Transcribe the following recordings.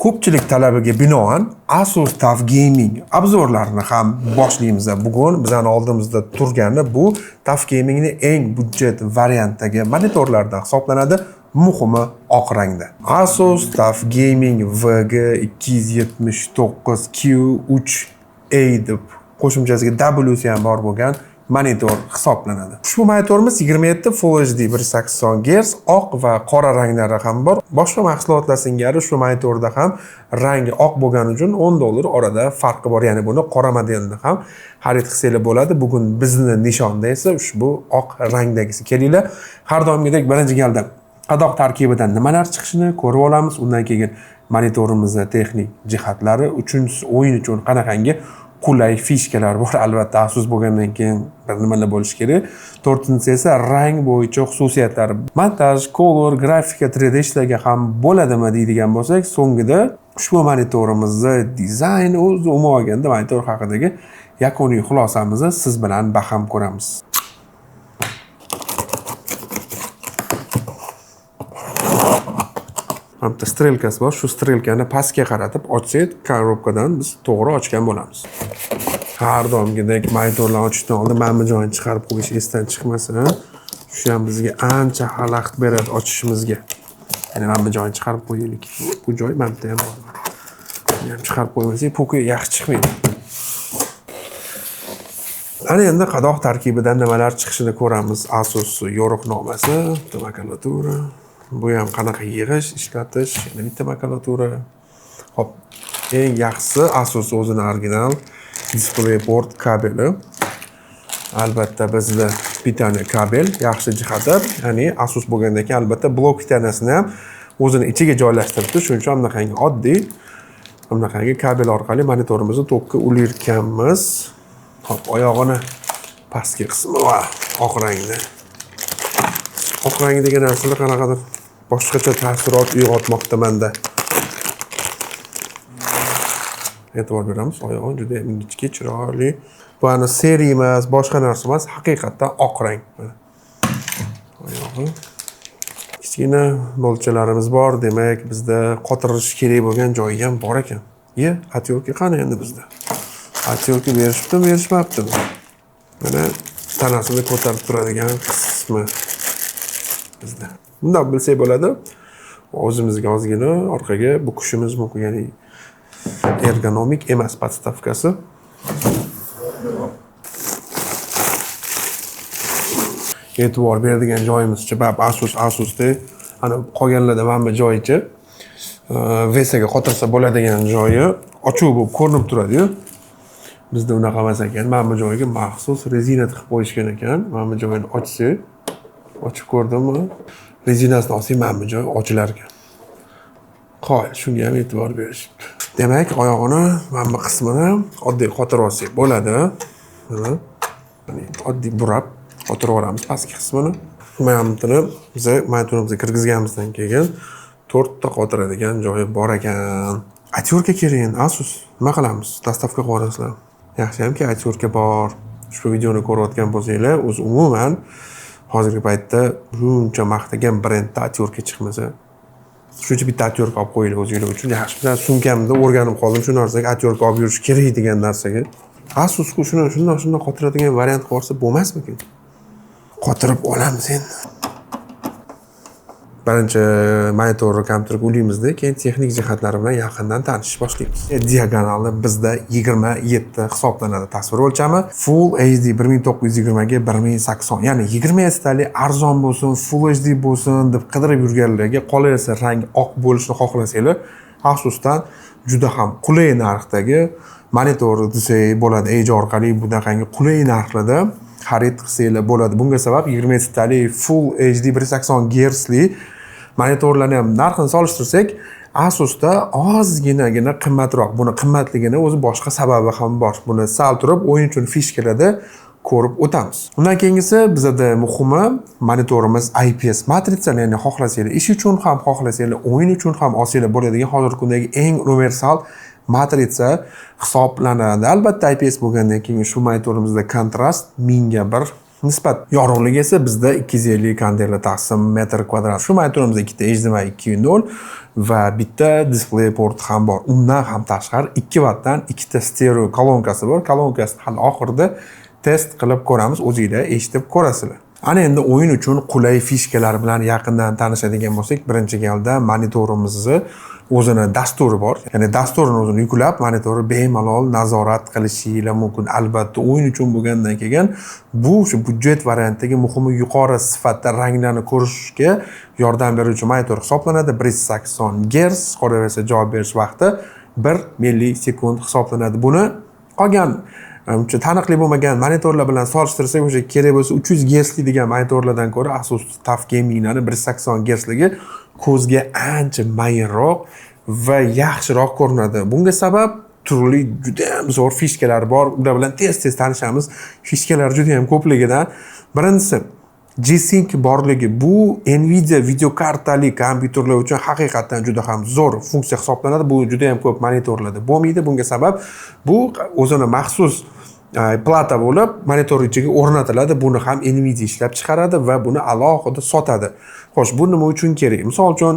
Ko'pchilik talabiga binoan Asus TUF Gaming obzorlarini ham boshlaymiz. Bugun bizning oldimizda turgani bu TUF Gamingning eng budjet variantidagi monitorlardan hisoblanadi. Muhimi oq rangda. Asus TUF Gaming VG279Q3A deb qo'shimchasiga W ham bor bo'lgan monitor hisoblanadi. Ushbu monitorimiz 27 Full HD 180 Hz oq va qora ranglari ham bor. Boshqa mahsulotlar singari shu monitorda ham rangi oq bo'lgani uchun $10 orada farqi bor. Ya'ni buni qora modelni ham xarid qilsangiz bo'ladi. Bugun bizning nishonda esa ushbu oq rangdagisi. Kelinglar, har doimgidek birinchi galda qadoq tarkibidan nimalar chiqishini ko'rib olamiz. Undan keyin monitorimizning texnik jihatlari, uchinchisi o'yin uchun qanaqangi qulay fishkalar bor. Albatta Asus bo'lgandan keyin bir nimalar bo'lish kerak. To'rtinchisi esa rang bo'yicha xususiyatlari. Montaj, color, grafika, 3D ishlarga ham bo'ladimi deydigan bo'lsak, so'ngida ushbu monitorimizning dizayni o'zi umuman olganda monitor haqidagi yakuniy xulosamizni siz bilan baham ko'ramiz. Hamda strelkasi bor. Shu strelkani pastga qaratib ochsak, korobkadan biz to'g'ri ochgan bo'lamiz. Har doimgidek monitorlarni ochishdan oldin mana bu joyini chiqarib qo'yish esdan chiqmasin. Shu ham bizga ancha xalaqit beradi ochishimizga. Ya'ni mana bu joyini chiqarib qo'yaylik. Bu joy mana bu ham bor. Buni ham chiqarib qo'ymasak, po'ki yaxshi chiqmaydi. Ana endi qadoq tarkibidan nimalar chiqishini ko'ramiz. Asus yo'riqnomasi, makulatura. Bu ham qanaqa yig'ish, ishlatish, yana bitta makulatura. Hop, eng yaxshisi Asus o'zining original DisplayPort kabeli. Albatta bizda pitaniya kabel yaxshi jihati, ya'ni Asus bo'lgandan keyin albatta blok pitaniyasini ham o'zining ichiga joylashtiribdi. Shuning uchun bunaqangi oddiy bunaqangi kabel orqali monitorimizni tokka ulayotganmiz. Hop, oyog'ini pastki qismi va oq rangda. Oq rangi degan narsalar qanaqadir boshqacha ta'sirot uyg'otmoqda menda. E'tibor beramiz, oyog'i juda ingichka, chiroyli. Bu ana seriya emas, boshqa narsa emas, haqiqatdan oq rang. Oyog'i. Kichkina bolchalarimiz bor, demak bizda qotirish kerak bo'lgan joyi ham bor ekan. Atyorka qani endi bizda? Atyorka berishibdimi, berishmabdimi? Mana tanasini ko'tarib turadigan qismi bizda. Bunday bilsak bo'ladi. O'zimizga ozgina orqaga bukishimiz mumkin, ya'ni ergonomik emas podstavkasi. E'tibor beradigan joyimizcha bab Asusda ana qolganlarda mana bu joyicha vesaga qotirsa bo'ladigan joyi ochuv bo'lib ko'rinib turadi-yu. Bizda unaqa emas ekan. Mana bu joyiga maxsus rezina tiqib qo'yishgan ekan. Mana bu joyini ochsak, ochib ko'rdimmi? Rezinasini olsak mana bu joy ochilar ekan. Qo'y, shunga ham e'tibor berish. Demak, oyog'ini mana bu qismini oddiy qotirib olsak bo'ladi. Mana oddiy burab qotirib olamiz pastki qismini. Mana buni biz monitorimizga kirgizganimizdan keyin 4 ta qotiradigan joyi bor ekan. Atyorka kerak, Asus. Nima qilamiz? Dastavka qilib olasizlar. Yaxshi-hamki atyorka bor. Ushbu videoni ko'rayotgan bo'lsanglar, o'zi umuman hozirgi paytda buncha maqtagan brendda atyorka chiqmasa, shuncha bitta atyorka olib qo'yinglar o'zinglar uchun yaxshi. Men sumkamda o'rganib qoldim shu narsaga, atyorka olib yurish kerak degan narsaga. Asus-ku shunday qotiradigan variant borsa bo'lmasmikin? Qotirib olamiz endi. Birinchi monitorni kompyuterga ulaymiz-da, keyin texnik jihatlari bilan yaqindan tanishib boshlaymiz. Diagonali bizda 27 hisoblanadi tasvir o'lchami. Full HD 1920 ga 1080. Ya'ni 20 stali arzon bo'lsin, Full HD bo'lsin deb qidirib yurganlarga, qolaversa rangi oq bo'lishini xohlasanglar, Asusdan juda ham qulay narxdagi monitor desak bo'ladi. Ejo orqali bunaqangi qulay narxlarda xarid qilsanglar bo'ladi. Bunga sabab 20 stali Full HD 180 Hz li monitorlarni ham narxini solishtirsak, Asusda ozginagina qimmatroq. Buni qimmatligini o'zi boshqa sababi ham bor. Buni sal turib o'yin uchun fishkalarda ko'rib o'tamiz. Undan keyingisi bizda muhimi monitorimiz IPS matritsa, ya'ni xohlasanglar ish uchun ham, xohlasanglar o'yin uchun ham olsanglar bo'ladigan hozirgi kundagi eng universal matritsa hisoblanadi. Albatta IPS bo'lgandan keyin shu monitorimizda kontrast 1000 ga 1 Nisbat yorug'ligi esa bizda 250 kandela taqsim metr kvadrat. Shu monitorimizda ikkita HDMI 2.0 va bitta display port ham bor. Undan ham tashqari 2 wattdan ikkita stereo kolonkasi bor. Kolonkasini hali oxirida test qilib ko'ramiz, o'zingizlar eshitib ko'rasizlar. Ana endi o'yin uchun qulay fishkalar bilan yaqindan tanishadigan bo'lsak, birinchi galda monitorimizni o'zini dasturi bor. Ya'ni dasturni o'zini yuklab, monitorni bemalol nazorat qilishingiz mumkin. Albatta, o'yin uchun bo'lgandan keyin bu shu budjet variantidagi muhimi yuqori sifatda ranglarni ko'rishga yordam beruvchi monitor hisoblanadi. 180 Hz, qolaversa javob berish vaqti 1 millisekund hisoblanadi. Buni qolgan uncha taniqli bo'lmagan monitorlar bilan solishtirsak, o'sha kerak bo'lsa 300 Hz degan monitorlardan ko'ra Asus TUF Gaming'larning 180 Hz ligi ko'zga ancha mayinroq va yaxshiroq ko'rinadi. Bunga sabab turli juda ham zo'r fishkalar bor. Ular bilan tez-tez tanishamiz. Fishkalar juda ham ko'pligidan. Birinchisi G-Sync borligi. Bu Nvidia videokartali kompyuterlar uchun haqiqatan juda ham zo'r funksiya hisoblanadi. Bu juda ham ko'p monitorlarda bo'lmaydi. Bunga sabab bu o'zini maxsus plata bo'lib, monitor ichiga o'rnatiladi. Buni ham Nvidia ishlab chiqaradi va buni alohida sotadi. Xo'sh, bu nima uchun kerak? Misol uchun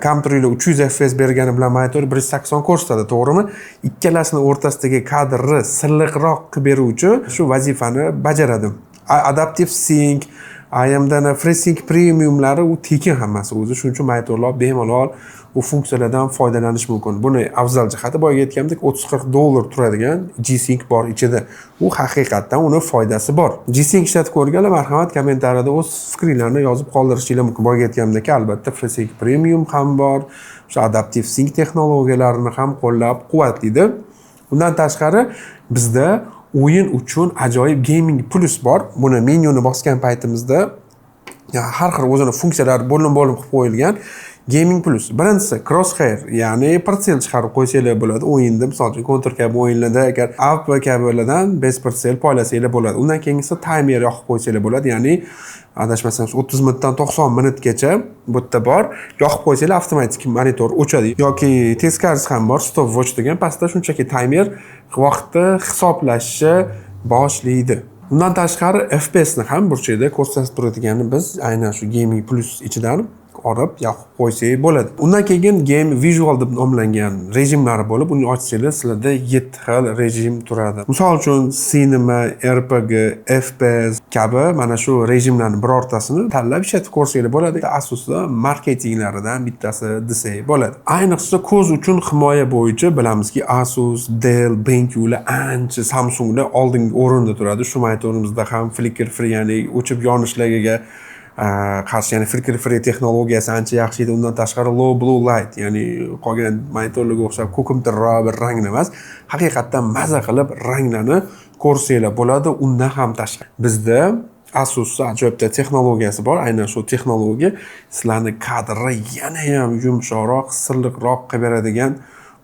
kompyuterda 300 FPS bergani bilan monitor 180 ko'rsatadi, to'g'rimi? Ikkalasining o'rtasidagi kadrni silliqroq qilib beruvchi shu vazifani bajaradi. Adaptive Sync, AMD'ning FreeSync Premiumlari u tekin hammasi o'zi. Shuning uchun monitorlar bemalol u funksiyalardan foydalanish mumkin. Buni afzal jihati boyaga aytgandek $30-40 turadigan G-Sync bor ichida. U haqiqatan uni foydasi bor. G-Sync ishlatib ko'rganlar marhamat kommentariyada o'z fikringizni yozib qoldirishingiz mumkin. Boyaga aytgandek albatta FreeSync Premium ham bor. Shu Adaptive Sync texnologiyalarini ham qo'llab-quvvatlaydi. Undan tashqari bizda o'yin uchun ajoyib Gaming Plus bor. Buni menyuni bosgan paytimizda har xil o'zini funksiyalari bo'lim-bo'lim qilib qo'yilgan. Gaming Plus. Birinchisi Crosshair, ya'ni parsel chiqarib qo'ysanglar bo'ladi. O'yinda, misol uchun Counter kabi o'yinlarda agar AWP kabilardan best parsel poylasanglar bo'ladi. Undan keyingisi timer yoqib qo'ysanglar bo'ladi. Ya'ni adashmasam 30 minutdan 90 minutgacha bu yerda bor. Yoqib qo'ysanglar avtomatik monitor o'chadi. Yoki teskarisi ham bor, stopwatch degan. Pastda shunchaki timer vaqtni hisoblashni boshlaydi. Undan tashqari FPS ni ham burchakda ko'rsatib turadiganini biz aynan shu Gaming Plus ichidan olib yoqib qo'ysak bo'ladi. Undan keyin Game Visual deb nomlangan rejimlari bo'lib, uni ochsangiz sizlarda 7 xil rejim turadi. Misol uchun Cinema, RPG, FPS kabi mana shu rejimlarning birortasini tanlab ishlatib ko'rsanglar bo'ladi. Asusda marketinglaridan bittasi desak bo'ladi. Ayniqsa ko'z uchun himoya bo'yicha bilamizki, Asus, Dell, BenQ'lar ancha Samsunglar oldingi o'rinda turadi. Shu monitorimizda ham flicker free, ya'ni o'chib yonishlarga qarshi, ya'ni flicker free texnologiyasi ancha yaxshi edi. Undan tashqari low blue light, ya'ni qolgan monitorlarga o'xshab ko'kimtirroq bir rangni emas, haqiqatdan maza qilib ranglarni ko'rsanglar bo'ladi. Undan ham tashqari bizda Asus ajoyib texnologiyasi bor. Aynan shu texnologiya sizlarning kadrni yana ham yumshoqroq, silliqroq qilib beradigan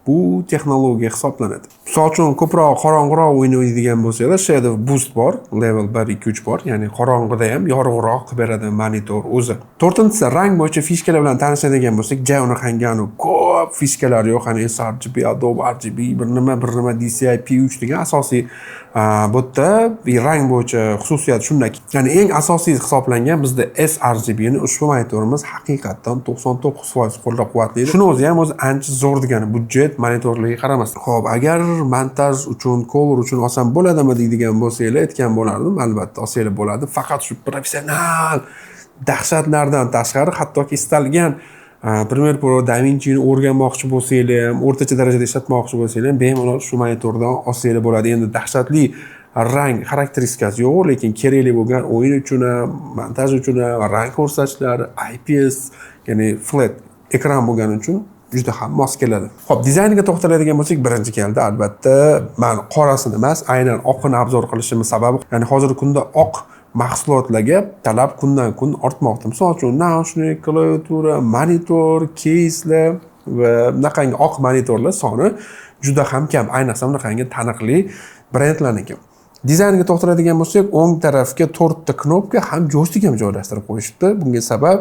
bu texnologiya hisoblanadi. Misol uchun ko'proq qorong'iroq o'ynaydigan bo'lsangiz, Shadow Boost bor, level 1, 2, 3 bor. Ya'ni qorong'ida ham yorug'roq qilib beradi monitor o'zi. To'rtinchisi rang bo'yicha fishkalar bilan tanishadigan bo'lsak, Jauna Hangano ko'p fishkalar yo'q. Hani sRGB, Adobe RGB, bir nima DCI P3 degan asosiy bu yerda rang bo'yicha xususiyat shundaki. Ya'ni eng asosiy hisoblangan bizda sRGB ni ushbu monitorimiz haqiqatan 99% qo'llab-quvvatlaydi. Shuni o'zi ham o'zi ancha zo'r degani budjet monitorlarga qaramasdan. Xo'p, agar montaj uchun, color uchun olsam bo'ladimi deydigan bo'lsanglar, aytgan bo'lardim. Albatta, olsanglar bo'ladi. Faqat shu professional dahshatlardan tashqari, hattoki istalgan Premiere Pro, DaVinci'ni o'rganmoqchi bo'lsanglar ham, o'rtacha darajada ishlatmoqchi bo'lsanglar ham bemalol shu monitordan olsanglar bo'ladi. Endi dahshatli rang xarakteristikasi yo'q, lekin kerakli bo'lgan o'yin uchun ham, montaj uchun ham, rang ko'rsatishlari, IPS, ya'ni flat ekran bo'lgani uchun juda ham mos keladi. Xo'p, dizayniga to'xtaladigan bo'lsak, birinchi keldi albatta men qorasini emas, aynan oqini obzor qilishimiz sababi, ya'ni hozirgi kunda oq mahsulotlarga talab kundan kun ortmoqda. Misol uchun naushnik, klaviatura, monitor, keyslar va bunaqangi oq monitorlar soni juda ham kam. Ayniqsa bunaqangi taniqli brendlarniki. Dizayniga to'xtaladigan bo'lsak, o'ng tarafga 4 ta knopka ham joystik ham joylashtirib qo'yishibdi. Bunga sabab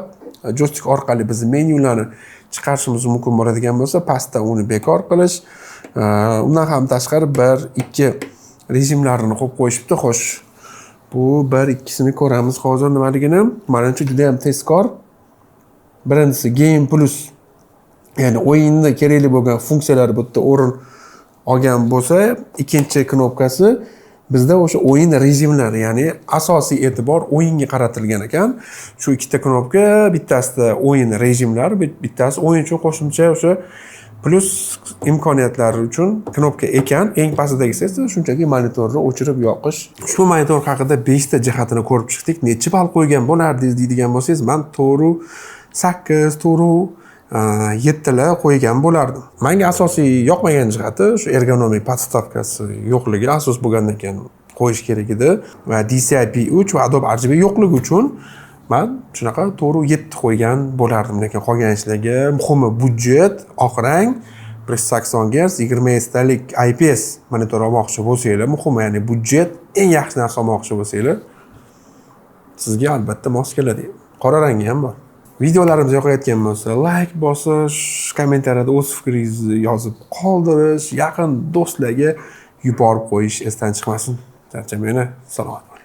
joystik orqali biz menyularni chiqarishimiz mumkin bo'ladigan bo'lsa, pastda uni bekor qilish, undan ham tashqari 1-2 rejimlarini qo'yib qo'yishibdi. Xo'sh, Bu bir ikkisini ko'ramiz hozir nimaligini. Menimcha juda ham tezkor. Birinchisi Game Plus. Ya'ni o'yinda kerakli bo'lgan funksiyalar bu yerda o'rin olgan bo'lsa, ikkinchi knopkasi bizda o'sha o'yin rejimlari, ya'ni asosiy e'tibor o'yinga qaratilgan ekan. Shu ikkita knopka, bittasida o'yin rejimlari, bittasi o'yin uchun qo'shimcha o'sha plus imkoniyatlari uchun knopka ekan. Eng pastdagisi esa shunchaki monitorni o'chirib yoqish. Ushbu monitor haqida 5 ta jihatini ko'rib chiqdik. Necha ball qo'ygan bo'lardingiz deydigan bo'lsangiz, men 4.8, 7 qo'ygan bo'lardim. Menga asosiy yoqmagan jihati shu ergonomik podstavkasi yo'qligi, asos bo'lgandan keyin qo'yish kerak edi va DCI-P3 va Adobe RGB yo'qligi uchun men shunaqa 4.7 qo'ygan bo'lardim. Lekin qolgan ishlarga muhimi budjet, oq rang, 180 Hz, 20 lik IPS monitor olmoqchi bo'lsanglar, muhimi ya'ni budjet, eng yaxshi narsa olmoqchi bo'lsanglar, sizga albatta mos keladi. Qora rangi ham bor. Videolarimiz yoqayotgan bo'lsa, like bosish, kommentariyada o'z fikringizni yozib qoldirish, yaqin do'stlarga yuborib qo'yish esdan chiqmasin. Charchamanglar. Salom.